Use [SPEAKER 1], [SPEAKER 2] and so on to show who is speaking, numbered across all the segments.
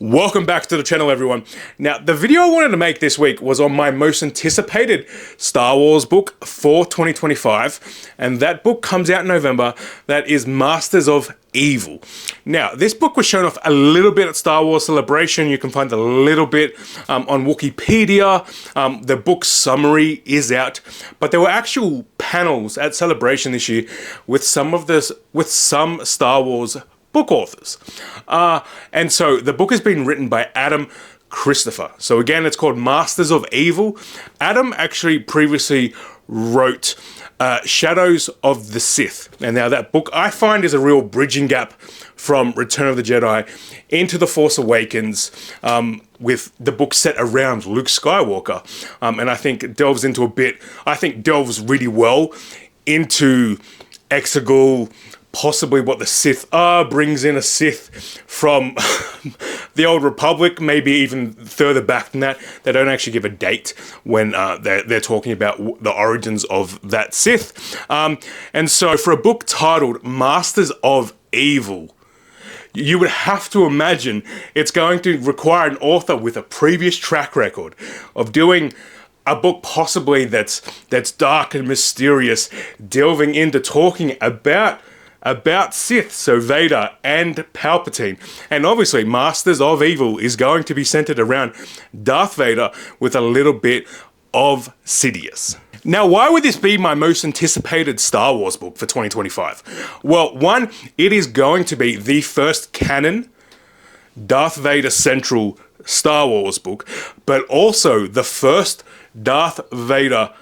[SPEAKER 1] Welcome back to the channel, everyone. Now, the video I wanted to make this week was on my most anticipated Star Wars book for 2025, and that book comes out in November. That is Masters of Evil. Now, this book was shown off a little bit at Star Wars Celebration. You can find a little bit on Wookiepedia. The book summary is out, but there were actual panels at Celebration this year with some Star Wars book authors. And so the book has been written by Adam Christopher. So again, it's called Masters of Evil. Adam actually previously wrote Shadows of the Sith. And now that book I find is a real bridging gap from Return of the Jedi into The Force Awakens, with the book set around Luke Skywalker. And I think delves really well into Exegol, possibly what the Sith are, brings in a Sith from the Old Republic, maybe even further back than that. They don't actually give a date when they're talking about the origins of that Sith. And so for a book titled Masters of Evil, you would have to imagine it's going to require an author with a previous track record of doing a book possibly that's dark and mysterious, delving into talking about Sith, so Vader and Palpatine. And obviously, Masters of Evil is going to be centered around Darth Vader with a little bit of Sidious. Now, why would this be my most anticipated Star Wars book for 2025? Well, one, it is going to be the first canon Darth Vader central Star Wars book, but also the first Darth Vader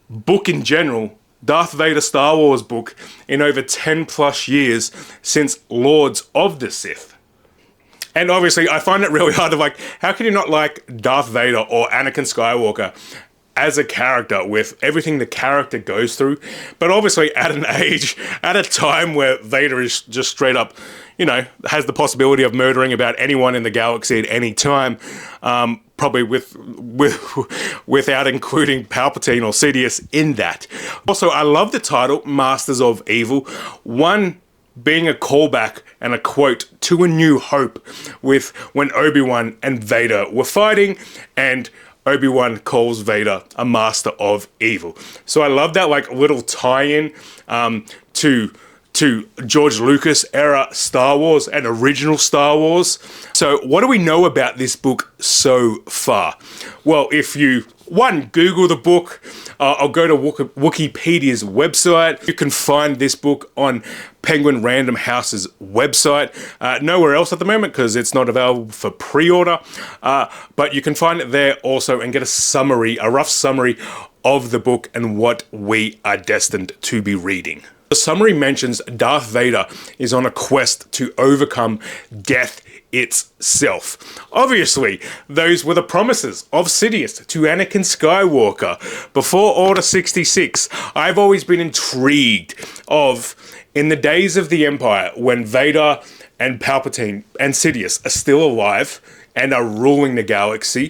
[SPEAKER 1] book in general, Darth Vader Star Wars book in over 10 plus years since Lords of the Sith. And obviously I find it really hard to how can you not like Darth Vader or Anakin Skywalker as a character with everything the character goes through, but obviously at a time where Vader is just straight up, has the possibility of murdering about anyone in the galaxy at any time, probably without including Palpatine or Sidious in that. Also, I love the title, Masters of Evil. One being a callback and a quote to A New Hope, with when Obi-Wan and Vader were fighting, and Obi-Wan calls Vader a master of evil. So I love that little tie-in to George Lucas era Star Wars and original Star Wars. So what do we know about this book so far? Well, if you, Google the book, I'll go to Wookipedia's website. You can find this book on Penguin Random House's website. Nowhere else at the moment because it's not available for pre-order, but you can find it there also and get a rough summary of the book and what we are destined to be reading. The summary mentions Darth Vader is on a quest to overcome death itself. Obviously, those were the promises of Sidious to Anakin Skywalker before Order 66. I've always been intrigued in the days of the Empire, when Vader and Palpatine and Sidious are still alive and are ruling the galaxy,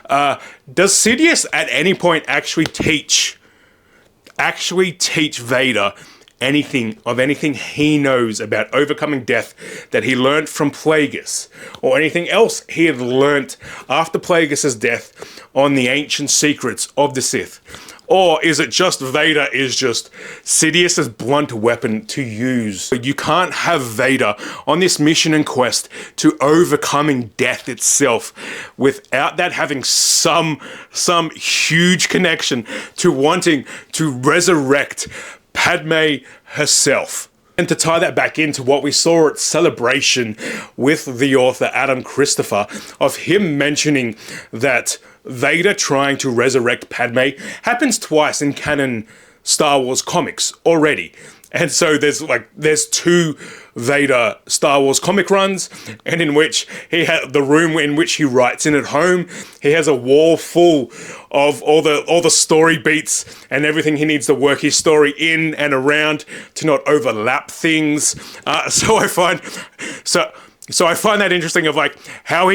[SPEAKER 1] does Sidious at any point actually teach Vader anything he knows about overcoming death that he learned from Plagueis, or anything else he had learnt after Plagueis' death on the ancient secrets of the Sith? Or is it just Vader is just Sidious's blunt weapon to use? You can't have Vader on this mission and quest to overcoming death itself without that having some huge connection to wanting to resurrect Padme herself. And to tie that back into what we saw at Celebration with the author Adam Christopher, of him mentioning that Vader trying to resurrect Padme happens twice in canon Star Wars comics already. And so there's two Vader Star Wars comic runs, and in which he had the room in which he writes in at home. He has a wall full of all the story beats and everything he needs to work his story in and around to not overlap things. So So I find that interesting of like how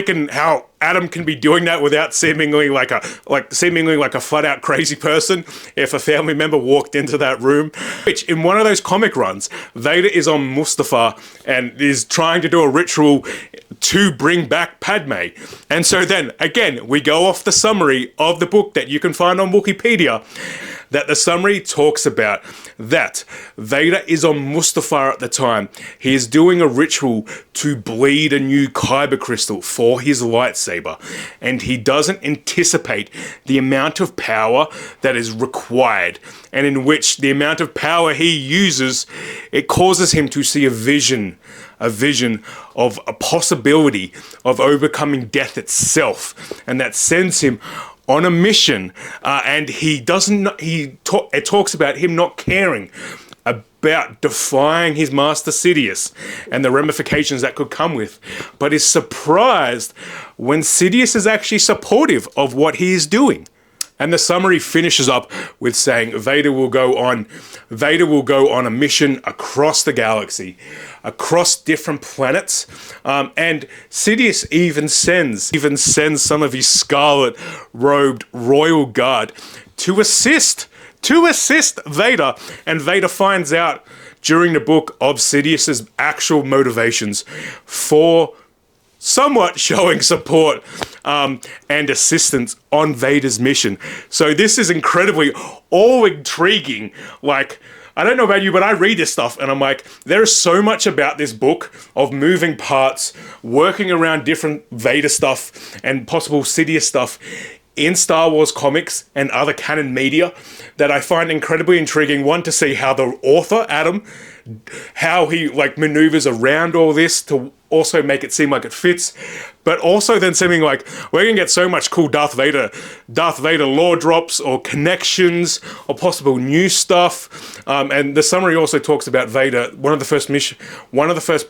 [SPEAKER 1] Adam can be doing that without seemingly like a flat out crazy person if a family member walked into that room. Which in one of those comic runs, Vader is on Mustafar and is trying to do a ritual to bring back Padme. And so then again, we go off the summary of the book that you can find on Wookiepedia, that the summary talks about that Vader is on Mustafar at the time. He is doing a ritual to bleed a new kyber crystal for his lightsaber, and he doesn't anticipate the amount of power that is required, and in which the amount of power he uses, it causes him to see a vision of a possibility of overcoming death itself, and that sends him on a mission, and it talks about him not caring about defying his master Sidious and the ramifications that could come with, but is surprised when Sidious is actually supportive of what he is doing. And the summary finishes up with saying Vader will go on a mission across the galaxy, across different planets, and Sidious even sends some of his scarlet-robed royal guard to assist Vader, and Vader finds out during the book of Sidious's actual motivations for somewhat showing support and assistance on Vader's mission. So this is incredibly all intriguing. Like, I don't know about you, but I read this stuff and I'm like, there is so much about this book of moving parts, working around different Vader stuff and possible Sidious stuff in Star Wars comics and other canon media that I find incredibly intriguing. One, to see how the author, Adam, how he like maneuvers around all this to also make it seem like it fits, but also then seeming like we're gonna get so much cool Darth Vader lore drops or connections or possible new stuff. And the summary also talks about Vader. One of the first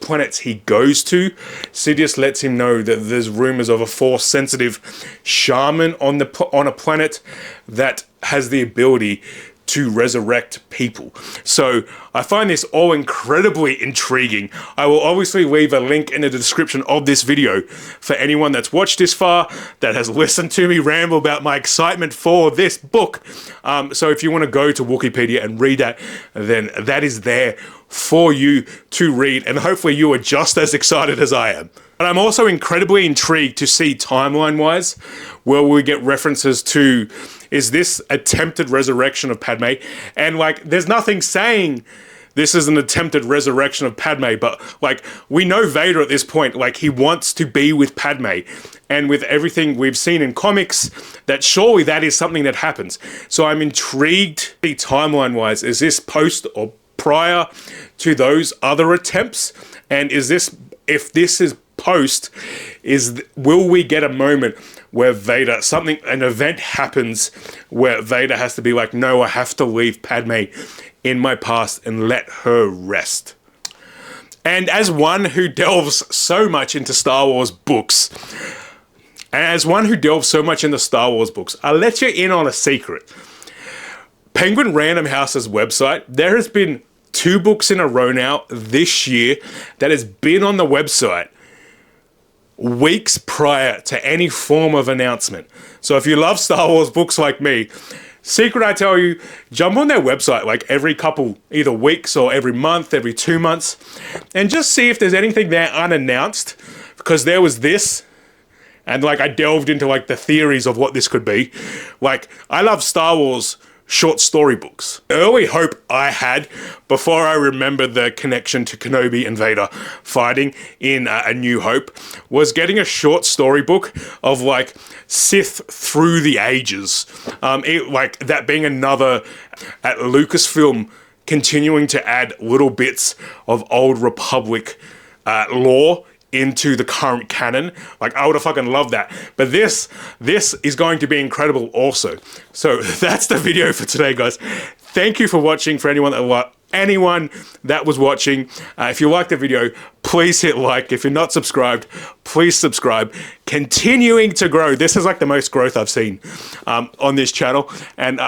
[SPEAKER 1] planets he goes to, Sidious lets him know that there's rumors of a Force-sensitive shaman on a planet that has the ability to resurrect people. So I find this all incredibly intriguing. I will obviously leave a link in the description of this video for anyone that's watched this far, that has listened to me ramble about my excitement for this book. So if you want to go to Wookiepedia and read that, then that is there for you to read, and hopefully you are just as excited as I am. But I'm also incredibly intrigued to see timeline-wise where we get references to, is this attempted resurrection of Padme? And like, there's nothing saying this is an attempted resurrection of Padme, but like, we know Vader at this point, like he wants to be with Padme. And with everything we've seen in comics, that surely that is something that happens. So I'm intrigued, timeline-wise, is this post or prior to those other attempts? And is this, if this is post, will we get a moment where Vader, an event happens where Vader has to be like, no, I have to leave Padme in my past and let her rest? And as one who delves so much into Star Wars books, I'll let you in on a secret. Penguin Random House's website, there has been 2 books in a row now this year that has been on the website weeks prior to any form of announcement. So if you love Star Wars books like me, secret I tell you, jump on their website like every couple, either weeks or every month, every 2 months, and just see if there's anything there unannounced, because there was this, and like I delved into like the theories of what this could be. Like, I love Star Wars short story books. Early hope I had, before I remembered the connection to Kenobi and Vader fighting in A New Hope, was getting a short story book of like Sith through the ages. Like that being another, at Lucasfilm, continuing to add little bits of Old Republic lore into the current canon. Like, I would have fucking loved that. But this is going to be incredible also. So that's the video for today, guys. Thank you for watching. For anyone that was watching, if you liked the video, please hit like. If you're not subscribed, please subscribe. Continuing to grow. This is like the most growth I've seen on this channel. And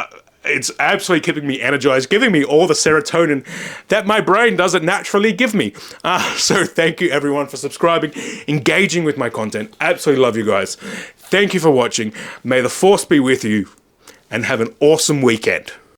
[SPEAKER 1] It's absolutely keeping me energized, giving me all the serotonin that my brain doesn't naturally give me. So thank you everyone for subscribing, engaging with my content. Absolutely love you guys. Thank you for watching. May the force be with you and have an awesome weekend.